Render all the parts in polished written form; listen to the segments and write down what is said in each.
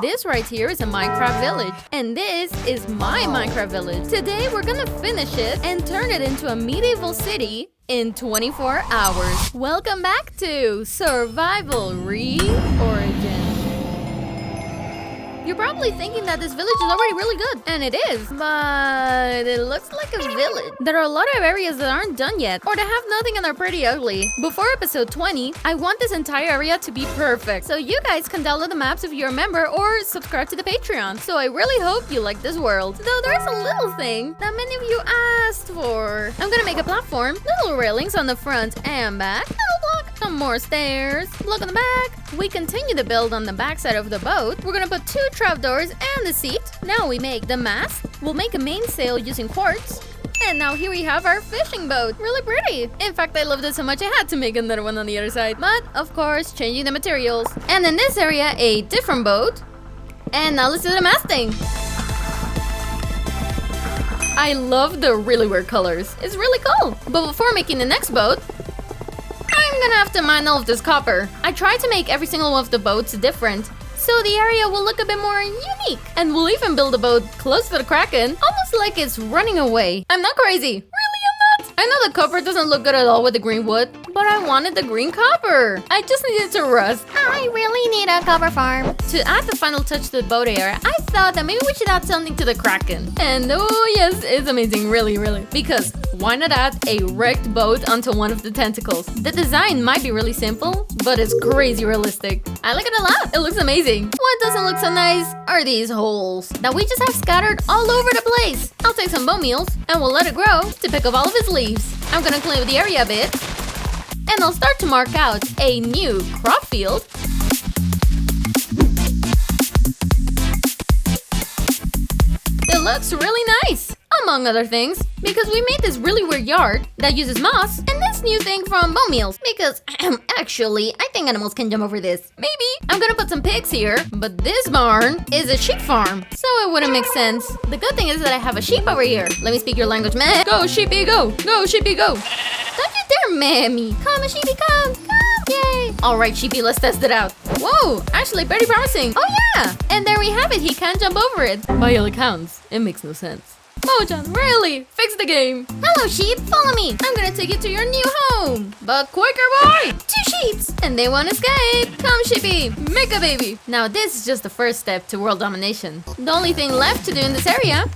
This right here is a Minecraft village, and this is my Minecraft village. Today we're gonna finish it and turn it into a medieval city in 24 hours. Welcome back to Survival Reorigin. You're probably thinking that this village is already really good, and it is, but it looks like a village. There are a lot of areas that aren't done yet, or that have nothing and are pretty ugly. Before episode 20, I want this entire area to be perfect, so you guys can download the maps if you're a member or subscribe to the Patreon. So I really hope you like this world. Though there's a little thing that many of you asked for. I'm gonna make a platform, little railings on the front and back, little block, some more stairs, block on the back. We continue to build on the back side of the boat. We're gonna put 2 trapdoors and the seat. Now we make the mast. We'll make a mainsail using quartz. And now here we have our fishing boat. Really pretty. In fact, I loved it so much I had to make another one on the other side. But, of course, changing the materials. And in this area, a different boat. And now let's do the masting. I love the really weird colors. It's really cool. But before making the next boat, I'm gonna have to mine all of this copper. I tried to make every single one of the boats different, so the area will look a bit more unique. And we'll even build a boat close to the Kraken, almost like it's running away. I'm not crazy. Really, I'm not. I know the copper doesn't look good at all with the green wood, but I wanted the green copper. I just needed to rust. I really need a copper farm. To add the final touch to the boat area, I thought that maybe we should add something to the Kraken. And oh yes, it's amazing, really, really. Because why not add a wrecked boat onto one of the tentacles? The design might be really simple, but it's crazy realistic. I like it a lot. It looks amazing. What doesn't look so nice are these holes that we just have scattered all over the place. I'll take some bone meals and we'll let it grow to pick up all of its leaves. I'm gonna clean up the area a bit. And I'll start to mark out a new crop field. It looks really nice, among other things, because we made this really weird yard that uses moss and this new thing from bone meals. Because, actually, I think animals can jump over this. Maybe. I'm gonna put some pigs here, but this barn is a sheep farm, so it wouldn't make sense. The good thing is that I have a sheep over here. Let me speak your language, man. Go, sheepy, go. Go, sheepy, go. Don't you dare, mammy. Come, sheepy, come. Yay! Alright, sheepy, let's test it out. Whoa, actually pretty promising. Oh yeah! And there we have it, he can't jump over it. By all accounts, it makes no sense. Mojang, really? Fix the game. Hello, sheep, follow me. I'm gonna take you to your new home. But quicker, boy! 2 sheeps, and they won't escape. Come, sheepy, make a baby. Now this is just the first step to world domination. The only thing left to do in this area,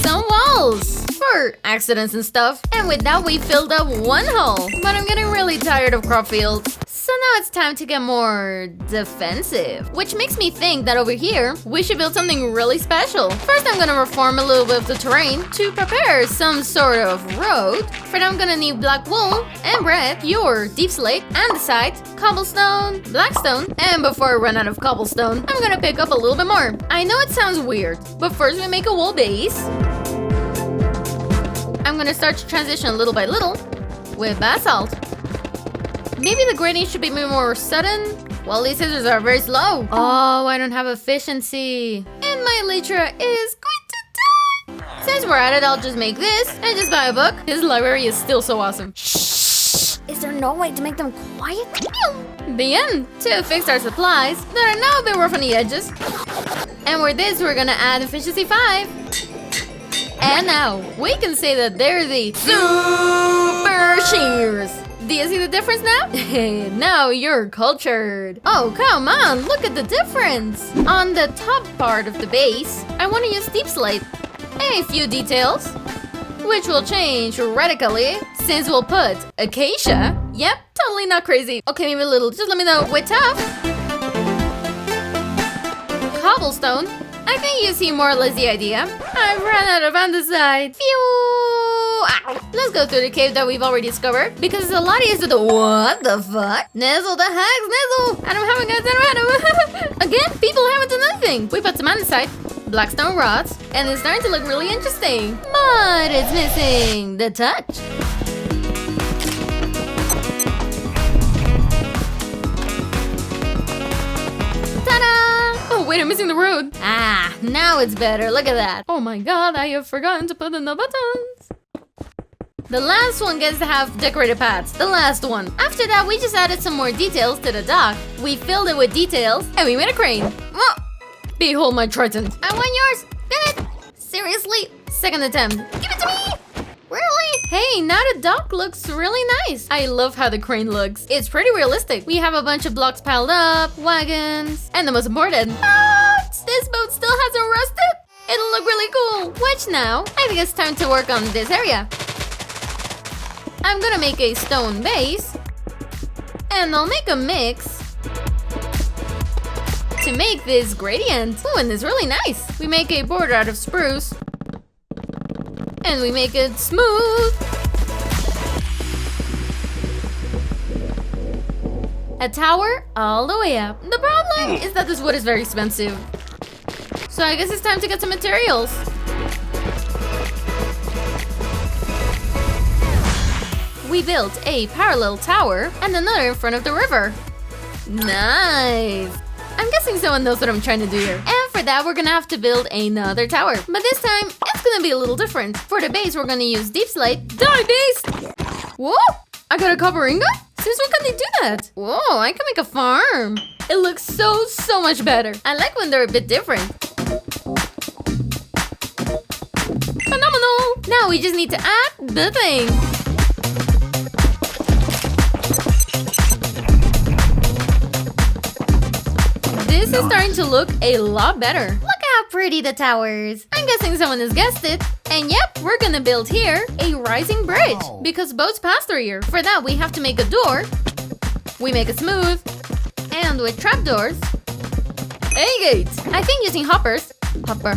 some walls. For accidents and stuff. And with that, we filled up 1 hole. But I'm getting really tired of crop fields. So now it's time to get more defensive. Which makes me think that over here, we should build something really special. First, I'm gonna reform a little bit of the terrain to prepare some sort of road. For that, I'm gonna need black wool and bread, pure deep slate, andesite, cobblestone, blackstone. And before I run out of cobblestone, I'm gonna pick up a little bit more. I know it sounds weird, but first we make a wool base. I'm gonna start to transition little by little with basalt. Maybe the grading should be more sudden. Well, these scissors are very slow. Oh, I don't have efficiency. And my elytra is going to die. Since we're at it, I'll just make this and just buy a book. This library is still so awesome. Shh! Is there no way to make them quiet? The end. To fix our supplies that are now a bit rough on the edges. And with this, we're gonna add efficiency 5. And now, we can say that they're the super shears. Do you see the difference now? Now you're cultured. Oh, come on, look at the difference. On the top part of the base, I want to use deep slate. A few details, which will change radically since we'll put acacia. Yep, totally not crazy. Okay, maybe a little, just let me know. With tough. Cobblestone. I think you see more or less the idea. I've run out of andesite. Phew! Ow. Let's go through the cave that we've already discovered because it's a lot easier to what the fuck? Nezo the heck? Nezo! I don't have a guys, I don't have Again, people haven't done anything. We put some andesite, blackstone rods, and it's starting to look really interesting. But it's missing the touch. Oh, wait, I'm missing the road. Ah, now it's better. Look at that. Oh my god, I have forgotten to put in the buttons. The last one gets to have decorated paths. The last one. After that, we just added some more details to the dock. We filled it with details, and we made a crane. Whoa! Behold my trident. I want yours. Get it. Seriously? Second attempt. Give it to me. Really? Hey, now the dock looks really nice. I love how the crane looks. It's pretty realistic. We have a bunch of blocks piled up, wagons, and the most important, boats. This boat still hasn't rusted. It'll look really cool. Which now, I think it's time to work on this area. I'm gonna make a stone base, and I'll make a mix to make this gradient. Oh, and it's really nice. We make a border out of spruce, and we make it smooth. A tower all the way up. The problem is that this wood is very expensive. So I guess it's time to get some materials. We built a parallel tower and another in front of the river. Nice! I'm guessing someone knows what I'm trying to do here. And for that, we're gonna have to build another tower. But this time, it's gonna be a little different. For the base, we're gonna use deep slate. Die, base! Whoa! I got a copper ingot? Since when can they do that? Whoa, I can make a farm. It looks so much better. I like when they're a bit different. Phenomenal! Now we just need to add the thing. This is starting to look a lot better. Look how pretty the tower is. I'm guessing someone has guessed it. And yep, we're gonna build here a rising bridge because boats pass through here. For that, we have to make a door. We make it smooth. And with trapdoors, a gate. I think using hoppers, hopper,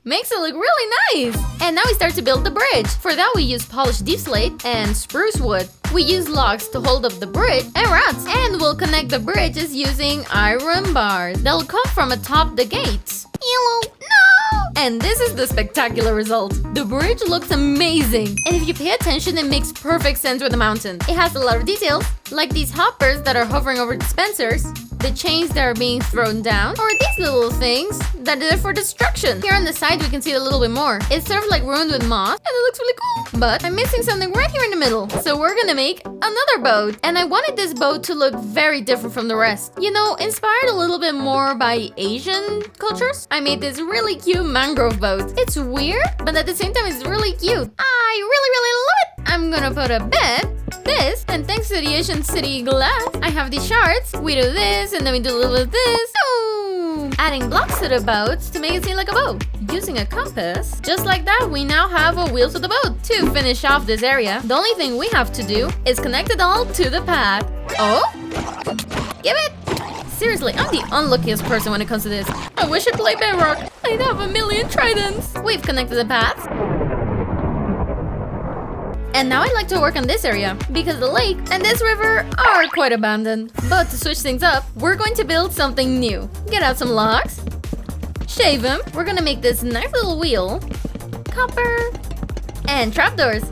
makes it look really nice. And now we start to build the bridge. For that, we use polished deep slate and spruce wood. We use logs to hold up the bridge and rods. And we'll connect the bridges using iron bars that'll come from atop the gates. Yellow, no! And this is the spectacular result. The bridge looks amazing. And if you pay attention, it makes perfect sense with the mountain. It has a lot of details, like these hoppers that are hovering over dispensers, the chains that are being thrown down, or these little things that are there for destruction. Here on the side, we can see it a little bit more. It's sort of like ruined with moss, and it looks really cool. But I'm missing something right here in the middle. So we're gonna make another boat. And I wanted this boat to look very different from the rest. You know, inspired a little bit more by Asian cultures. I made this really cute mangrove boat. It's weird, but at the same time, it's really cute. I really love it. I'm gonna put a bed, this, and thanks to the Asian city glass, I have these shards. We do this, and then we do a little bit of this. Boom! Adding blocks to the boats to make it seem like a boat. Using a compass, just like that, we now have a wheel to the boat. To finish off this area, the only thing we have to do is connect it all to the path. Oh? Give it! Seriously, I'm the unluckiest person when it comes to this. I wish I played Bedrock. I'd have a million tridents. We've connected the paths. And now I'd like to work on this area, because the lake and this river are quite abandoned. But to switch things up, we're going to build something new. Get out some logs, shave them. We're gonna make this nice little wheel, copper, and trapdoors.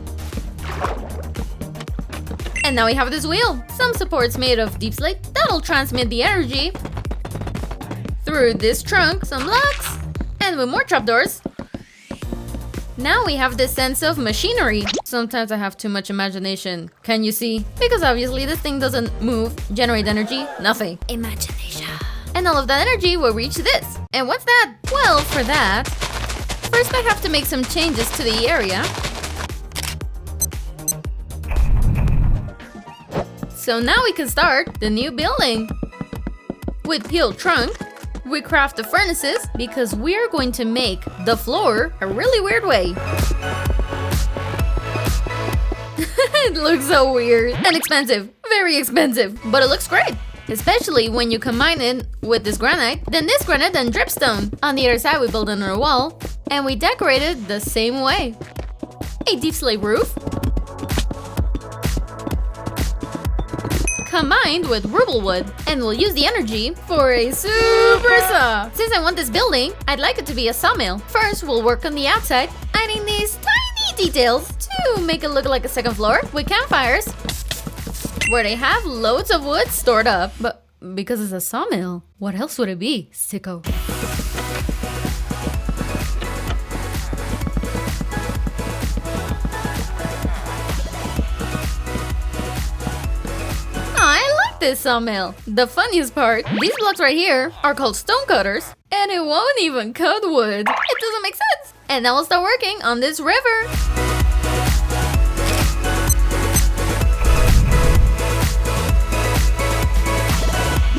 And now we have this wheel. Some supports made of deep slate that'll transmit the energy through this trunk, some blocks, and with more trapdoors. Now we have this sense of machinery. Sometimes I have too much imagination. Can you see? Because obviously this thing doesn't move, generate energy, nothing. Imagination. And all of that energy will reach this. And what's that? Well, for that, first I have to make some changes to the area. So now we can start the new building. With peeled trunk, we craft the furnaces because we're going to make the floor a really weird way. It looks so weird and expensive, very expensive, but it looks great. Especially when you combine it with this granite, then dripstone. On the other side, we build another wall and we decorate it the same way. A deep slate roof, combined with ruble wood, and we'll use the energy for a super saw. Since I want this building, I'd like it to be a sawmill. First, we'll work on the outside, adding these tiny details to make it look like a second floor with campfires, where they have loads of wood stored up. But because it's a sawmill, what else would it be, sicko? like this sawmill. The funniest part, these blocks right here are called stone cutters, and it won't even cut wood. It doesn't make sense. And now we'll start working on this river.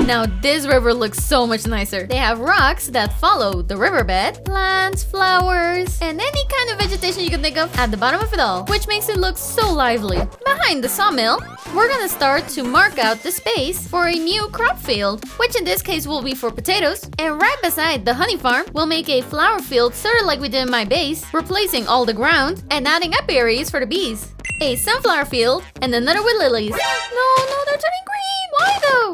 Now this river looks so much nicer. They have rocks that follow the riverbed, plants, flowers, and any kind of vegetation you can think of at the bottom of it all, which makes it look so lively. Behind the sawmill, we're gonna start to mark out the space for a new crop field, which in this case will be for potatoes. And right beside the honey farm, we'll make a flower field sort of like we did in my base, replacing all the ground and adding apiaries for the bees. A sunflower field and another with lilies. No, they're turning green. Why though?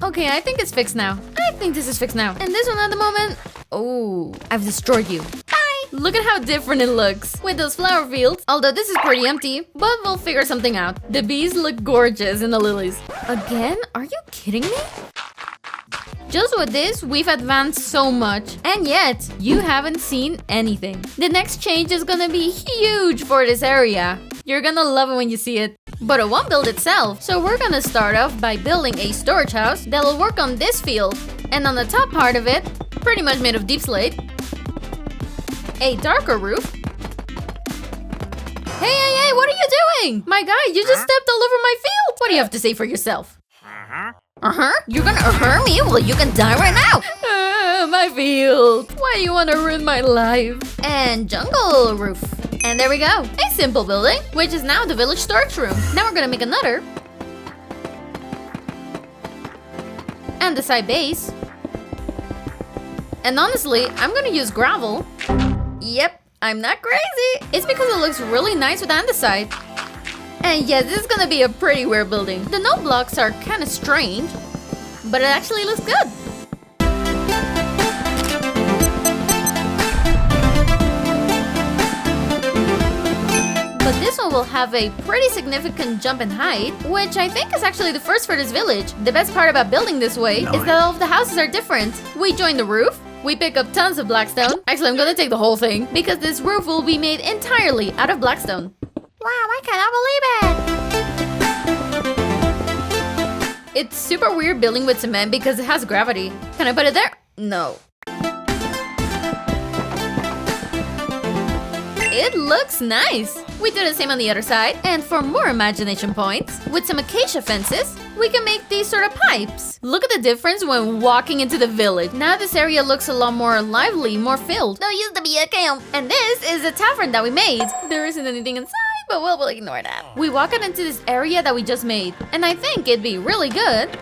Okay, I think it's fixed now. I think this is fixed now. And this one at the moment... Oh, I've destroyed you. Bye! Look at how different it looks with those flower fields. Although this is pretty empty, but we'll figure something out. The bees look gorgeous in the lilies. Again? Are you kidding me? Just with this, we've advanced so much. And yet, you haven't seen anything. The next change is gonna be huge for this area. You're gonna love it when you see it. But it won't build itself, so we're gonna start off by building a storage house that will work on this field. And on the top part of it, pretty much made of deep slate, a darker roof. Hey, what are you doing? My guy, you just stepped all over my field. What do you have to say for yourself? You're gonna me? Well, you can die right now. My field. Why do you want to ruin my life? And jungle roof. And there we go, a simple building, which is now the village storage room. Now we're gonna make another. And the side base. And honestly, I'm gonna use gravel. Yep, I'm not crazy. It's because it looks really nice with the andesite. And yes, this is gonna be a pretty weird building. The note blocks are kind of strange, but it actually looks good. But this one will have a pretty significant jump in height, which I think is actually the first for this village. The best part about building this way is that all of the houses are different. We join the roof, we pick up tons of blackstone. Actually, I'm gonna take the whole thing, because this roof will be made entirely out of blackstone. Wow, I cannot believe it! It's super weird building with cement because it has gravity. Can I put it there? No. It looks nice! We do the same on the other side, and for more imagination points, with some acacia fences, we can make these sort of pipes. Look at the difference when walking into the village. Now this area looks a lot more lively, more filled. There used to be a camp. And this is a tavern that we made. There isn't anything inside, but we'll ignore that. We walk out into this area that we just made, and I think it'd be really good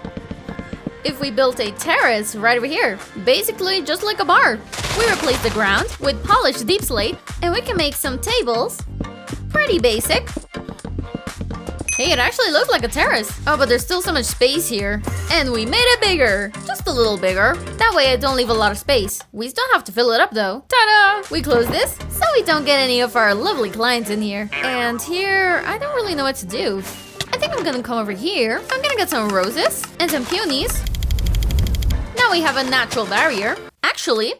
if we built a terrace right over here. Basically, just like a bar. We replace the ground with polished deep slate, and we can make some tables. Pretty basic. Hey, it actually looks like a terrace. Oh, but there's still so much space here. And we made it bigger. Just a little bigger. That way I don't leave a lot of space. We still have to fill it up though. Ta-da! We close this so we don't get any of our lovely clients in here. And here, I don't really know what to do. I think I'm gonna come over here. I'm gonna get some roses and some peonies. Now we have a natural barrier. Actually,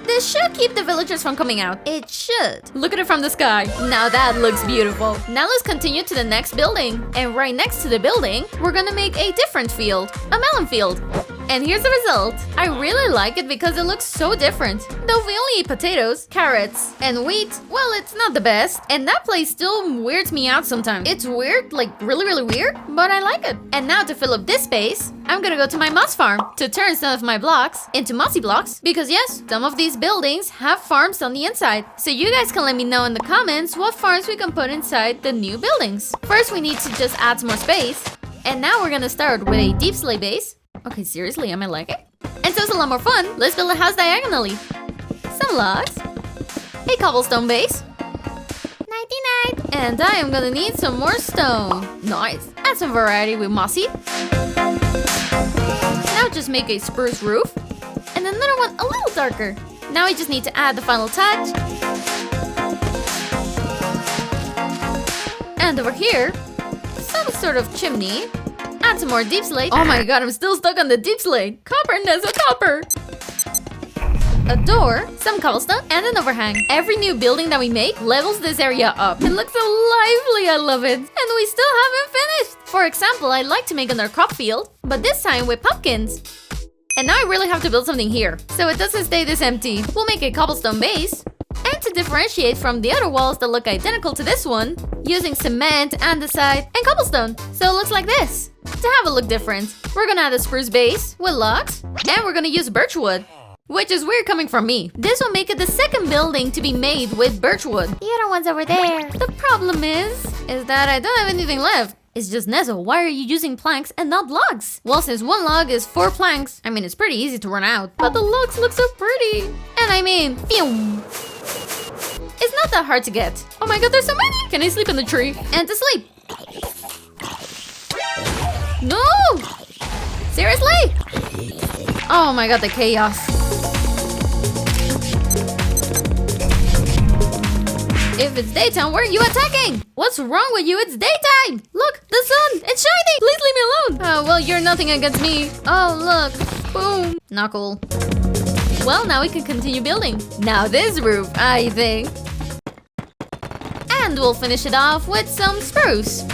this should keep the villagers from coming out. It should. Look at it from the sky. Now that looks beautiful. Now let's continue to the next building. And right next to the building, we're gonna make a different field. A melon field. And here's the result. I really like it because it looks so different. Though we only eat potatoes, carrots, and wheat, well, it's not the best. And that place still weirds me out sometimes. It's weird, like really weird, but I like it. And now to fill up this space, I'm gonna go to my moss farm to turn some of my blocks into mossy blocks. Because yes, some of these buildings have farms on the inside. So you guys can let me know in the comments what farms we can put inside the new buildings. First, we need to just add some more space. And now we're gonna start with a deep slate base. Okay, seriously, am I like it? And so it's a lot more fun. Let's build a house diagonally. Some logs. A cobblestone base. 99. And I am gonna need some more stone. Nice. Add some variety with mossy. Now just make a spruce roof. And another one a little darker. Now we just need to add the final touch. And over here, some sort of chimney. Add some more deep slate. Oh my god, I'm still stuck on the deep slate. Copper, Nezo, copper. a door, some cobblestone, and an overhang. Every new building that we make levels this area up. It looks so lively, I love it. And we still haven't finished. For example, I'd like to make another crop field, but this time with pumpkins. And now I really have to build something here, so it doesn't stay this empty. We'll make a cobblestone base. And to differentiate from the other walls that look identical to this one, using cement, andesite, and cobblestone. So it looks like this. To have it look different, we're gonna add a spruce base with logs, and we're gonna use birch wood. Which is weird coming from me. This will make it the second building to be made with birch wood. The other one's over there. The problem is that I don't have anything left. It's just Nezo, why are you using planks and not logs? Well, since one log is 4 planks, I mean, it's pretty easy to run out. But the logs look so pretty. And I mean, phew. It's not that hard to get. Oh my god, there's so many! Can I sleep in the tree? And to sleep. No! Seriously? Oh my god, the chaos. If it's daytime, why are you attacking? What's wrong with you? It's daytime! Look, the sun! It's shining! Please leave me alone! Oh, well, you're nothing against me. Oh, look. Boom. Not cool. Well, now we can continue building. Now this roof, I think. And we'll finish it off with some spruce.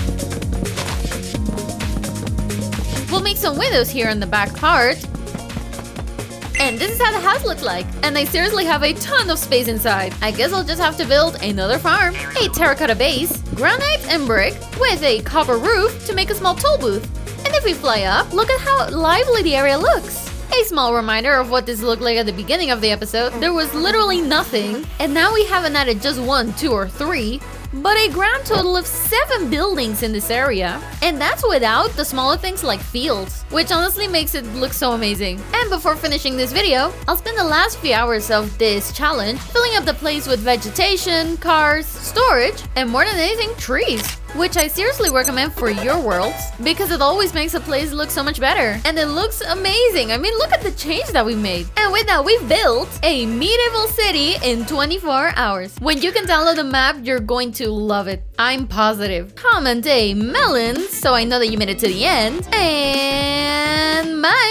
We'll make some windows here in the back part. And this is how the house looks like. And I seriously have a ton of space inside. I guess I'll just have to build another farm. A terracotta base, granite and brick, with a copper roof to make a small toll booth. And if we fly up, look at how lively the area looks. A small reminder of what this looked like at the beginning of the episode. There was literally nothing. And now we haven't added just 1, 2, or 3, but a grand total of 7 buildings in this area. And that's without the smaller things like fields, which honestly makes it look so amazing. And before finishing this video, I'll spend the last few hours of this challenge filling up the place with vegetation, cars, storage, and more than anything, trees. Which I seriously recommend for your worlds, because it always makes a place look so much better. And it looks amazing. I mean, look at the change that we made. And with that, we've built a medieval city in 24 hours. When you can download the map, you're going to love it. I'm positive. Comment a melon so I know that you made it to the end. And bye!